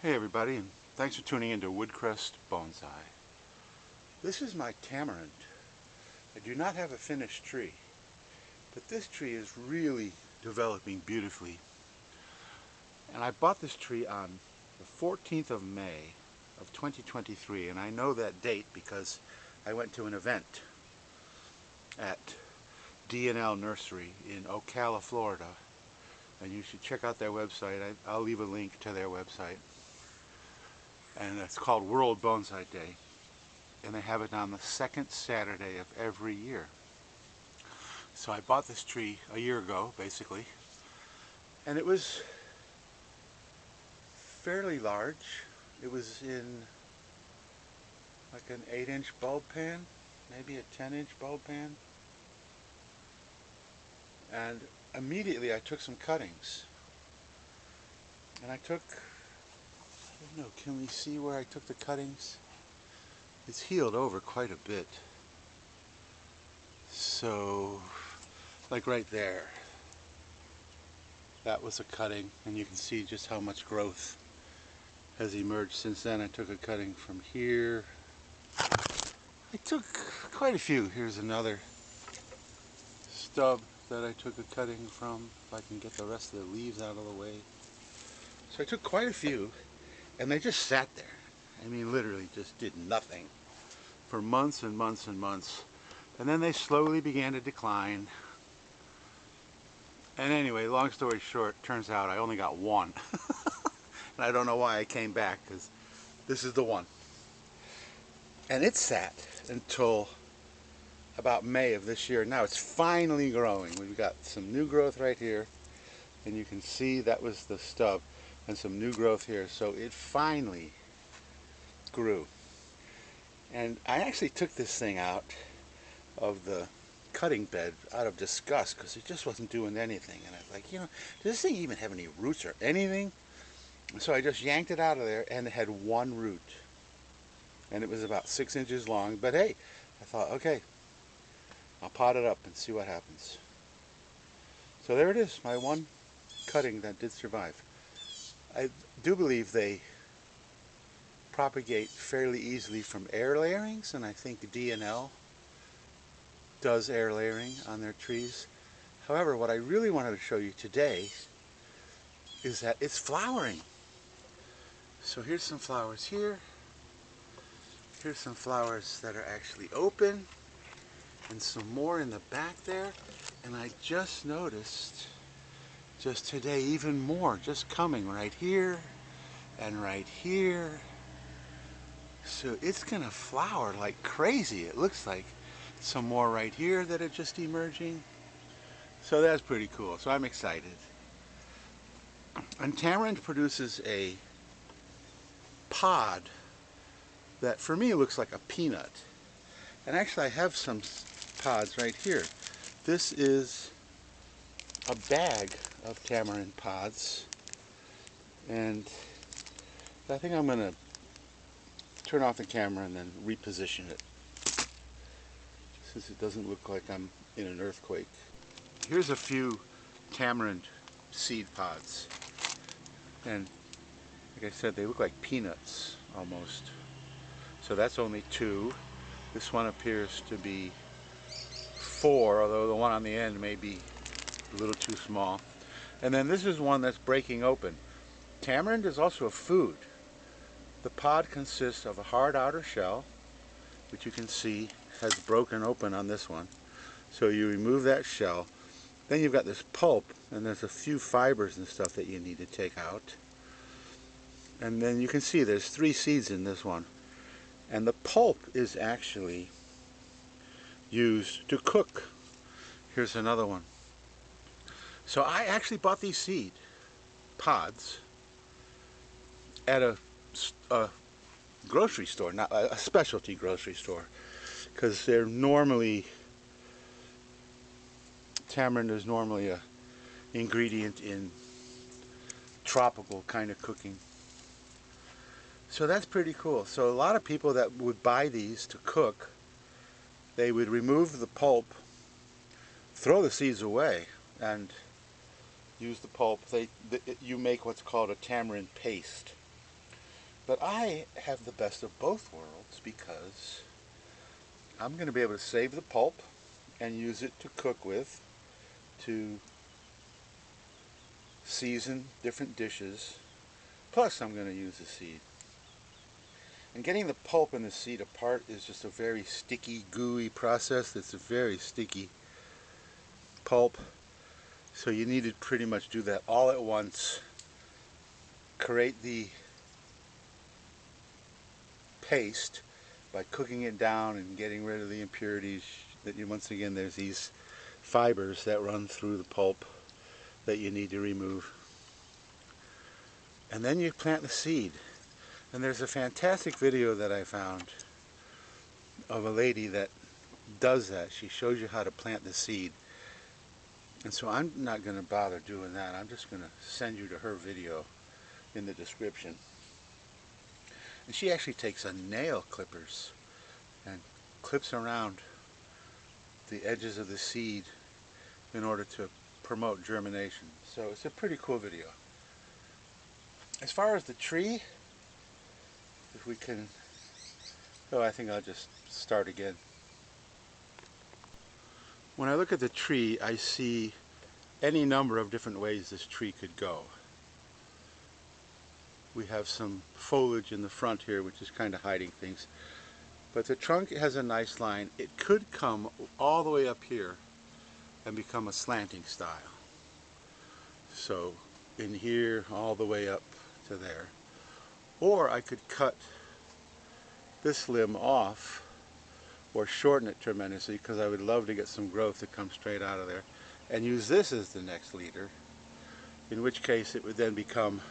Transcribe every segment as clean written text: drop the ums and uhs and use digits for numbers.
Hey everybody, and thanks for tuning into Woodcrest Bonsai. This is my tamarind. I do not have a finished tree, but this tree is really developing beautifully. And I bought this tree on the 14th of May of 2023, and I know that date because I went to an event at D&L Nursery in Ocala, Florida, and you should check out their website. I'll leave a link to their website. And it's called World Bonsai Day. And they have it on the second Saturday of every year. So I bought this tree a year ago, basically, and it was fairly large. It was in like an 8-inch bulb pan, maybe a 10-inch bulb pan. And immediately I took some cuttings. And I don't know, can we see where I took the cuttings? It's healed over quite a bit. So, like right there, that was a cutting, and you can see just how much growth has emerged since then. I took a cutting from here. I took quite a few. Here's another stub that I took a cutting from, if I can get the rest of the leaves out of the way. So I took quite a few, and they just sat there. I mean, literally just did nothing for months and months and months. And then they slowly began to decline. And anyway, long story short, turns out I only got one. And I don't know why I came back, because this is the one. And it sat until about May of this year. Now it's finally growing. We've got some new growth right here, and you can see that was the stub, and some new growth here. So it finally grew. And I actually took this thing out of the cutting bed out of disgust, because it just wasn't doing anything. And I was like, does this thing even have any roots or anything? So I just yanked it out of there, and it had one root. And it was about 6 inches long. But hey, I thought, okay, I'll pot it up and see what happens. So there it is, my one cutting that did survive. I do believe they propagate fairly easily from air layerings, and I think D&L does air layering on their trees. However, what I really wanted to show you today is that it's flowering. So here's some flowers here. Here's some flowers that are actually open, and some more in the back there. And I just noticed just today even more just coming right here and right here. So it's gonna flower like crazy. It looks like some more right here that are just emerging. So that's pretty cool. So I'm excited. And tamarind produces a pod that for me looks like a peanut. And actually I have some pods right here. This is a bag of tamarind pods, and I think I'm going to turn off the camera and then reposition it, since it doesn't look like I'm in an earthquake. Here's a few tamarind seed pods, and like I said, they look like peanuts almost. So that's only 2. This one appears to be 4, although the one on the end may be a little too small. And then this is one that's breaking open. Tamarind is also a food. The pod consists of a hard outer shell, which you can see has broken open on this one. So you remove that shell. Then you've got this pulp, and there's a few fibers and stuff that you need to take out. And then you can see there's 3 seeds in this one. And the pulp is actually used to cook. Here's another one. So I actually bought these seed pods at a grocery store, not a specialty grocery store, because they're normally, tamarind is normally a ingredient in tropical kind of cooking. So that's pretty cool. So a lot of people that would buy these to cook, they would remove the pulp, throw the seeds away, and use the pulp. You make what's called a tamarind paste. But I have the best of both worlds because I'm going to be able to save the pulp and use it to cook with, to season different dishes. Plus I'm going to use the seed. And getting the pulp and the seed apart is just a very sticky, gooey process. It's a very sticky pulp. So you need to pretty much do that all at once. Create the paste by cooking it down and getting rid of the impurities. That you, once again, there's these fibers that run through the pulp that you need to remove. And then you plant the seed. And there's a fantastic video that I found of a lady that does that. She shows you how to plant the seed. And so I'm not going to bother doing that. I'm just going to send you to her video in the description. And she actually takes a nail clippers and clips around the edges of the seed in order to promote germination. So it's a pretty cool video. As far as the tree, if we can, oh, I think I'll just start again. When I look at the tree, I see any number of different ways this tree could go. We have some foliage in the front here, which is kind of hiding things. But the trunk has a nice line. It could come all the way up here and become a slanting style. So in here all the way up to there. Or I could cut this limb off or shorten it tremendously, because I would love to get some growth to come straight out of there, and use this as the next leader, in which case it would then become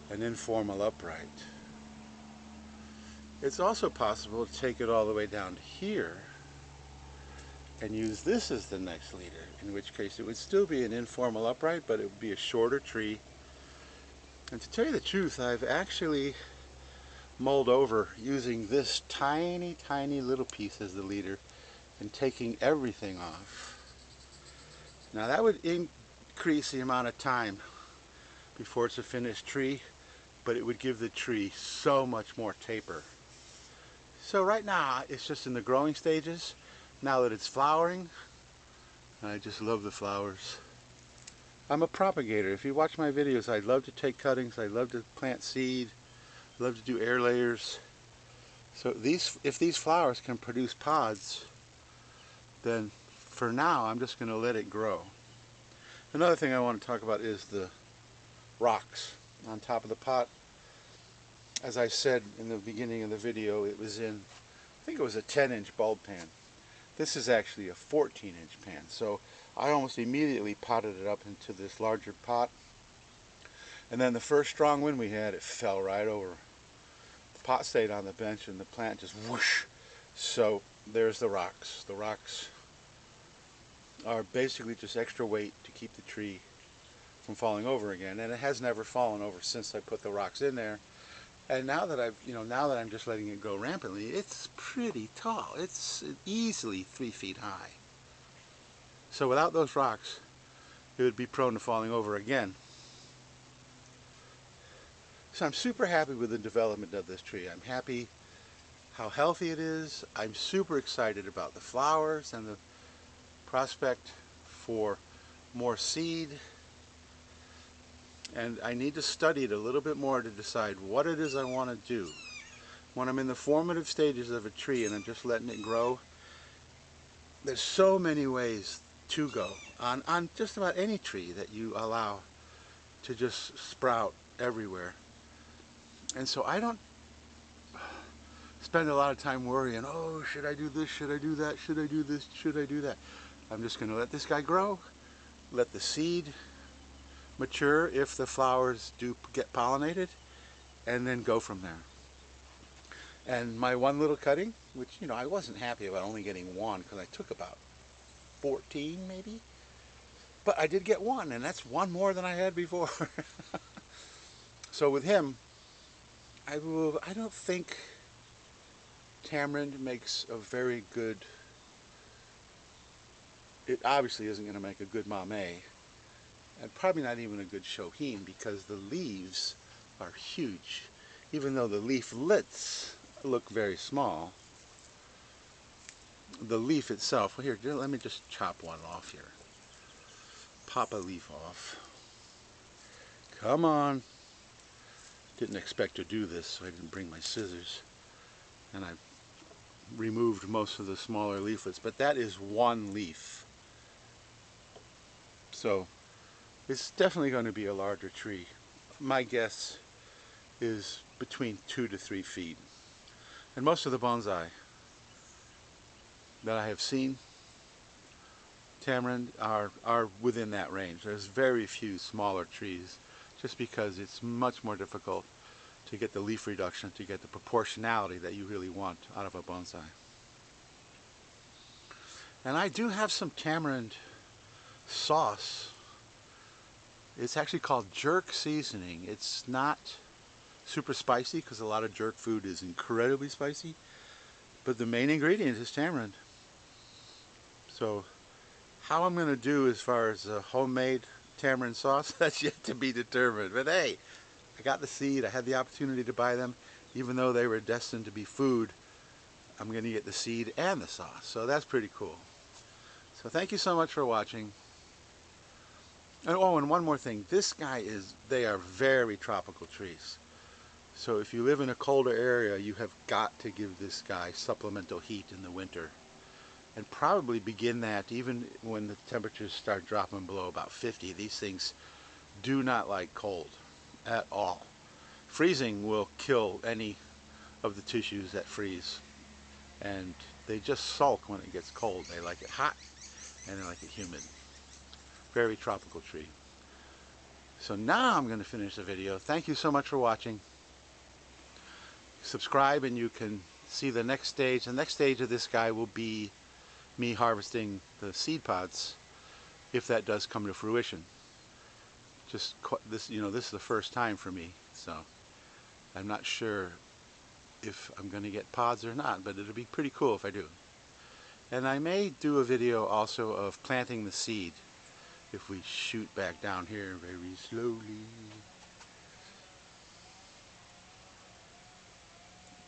an informal upright. It's also possible to take it all the way down to here and use this as the next leader, in which case it would still be an informal upright, but it would be a shorter tree. And to tell you the truth, I've actually mulled over using this tiny little piece as the leader and taking everything off. Now that would increase the amount of time before it's a finished tree, but it would give the tree so much more taper. So right now it's just in the growing stages. Now that it's flowering, I just love the flowers. I'm a propagator. If you watch my videos, I love to take cuttings, I love to plant seed, I love to do air layers. So if these flowers can produce pods, then for now I'm just going to let it grow. Another thing I want to talk about is the rocks on top of the pot. As I said in the beginning of the video, it was in, I think it was a 10-inch bulb pan. This is actually a 14-inch pan, so I almost immediately potted it up into this larger pot. And then the first strong wind we had, it fell right over. The pot stayed on the bench and the plant just whoosh. So there's the rocks. The rocks are basically just extra weight to keep the tree from falling over again, and it has never fallen over since I put the rocks in there. And now that now that I'm just letting it grow rampantly, it's pretty tall. It's easily 3 feet high. So without those rocks, it would be prone to falling over again. So I'm super happy with the development of this tree. I'm happy how healthy it is. I'm super excited about the flowers and the prospect for more seed. And I need to study it a little bit more to decide what it is I want to do. When I'm in the formative stages of a tree and I'm just letting it grow, there's so many ways to go on just about any tree that you allow to just sprout everywhere. And so I don't spend a lot of time worrying, oh, should I do this, should I do that, should I do this, should I do that. I'm just going to let this guy grow, let the seed mature if the flowers do get pollinated, and then go from there. And my one little cutting, which I wasn't happy about only getting one, because I took about 14 maybe, but I did get one, and that's one more than I had before. So with him, I don't think tamarind makes a very good, it obviously isn't going to make a good mamey, and probably not even a good shohin, because the leaves are huge. even though the leaflets look very small, the leaf itself, well here, let me just chop one off here. Pop a leaf off. Come on. Didn't expect to do this, so I didn't bring my scissors. And I removed most of the smaller leaflets, but that is one leaf. So it's definitely going to be a larger tree. My guess is between 2 to 3 feet. And most of the bonsai that I have seen, tamarind, are within that range. There's very few smaller trees, just because it's much more difficult to get the leaf reduction, to get the proportionality that you really want out of a bonsai. And I do have some tamarind sauce. It's actually called jerk seasoning. It's not super spicy, because a lot of jerk food is incredibly spicy, but the main ingredient is tamarind. So how I'm going to do as far as a homemade tamarind sauce, that's yet to be determined. But hey, I got the seed, I had the opportunity to buy them. Even though they were destined to be food, I'm going to get the seed and the sauce. So that's pretty cool. So thank you so much for watching. And oh, and one more thing. They are very tropical trees. So if you live in a colder area, you have got to give this guy supplemental heat in the winter. And probably begin that even when the temperatures start dropping below about 50. These things do not like cold at all. Freezing will kill any of the tissues that freeze. And they just sulk when it gets cold. They like it hot and they like it humid. Very tropical tree. So now I'm going to finish the video. Thank you so much for watching. Subscribe and you can see the next stage. The next stage of this guy will be me harvesting the seed pods, if that does come to fruition. Just this, this is the first time for me, so I'm not sure if I'm going to get pods or not, but it'll be pretty cool if I do. And I may do a video also of planting the seed, if we shoot back down here very slowly.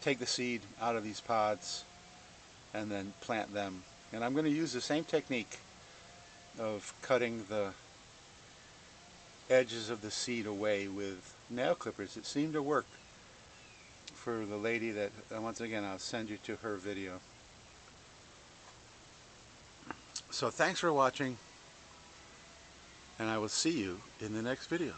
Take the seed out of these pods and then plant them. And I'm going to use the same technique of cutting the edges of the seed away with nail clippers. It seemed to work for the lady that, once again, I'll send you to her video. So thanks for watching, and I will see you in the next video.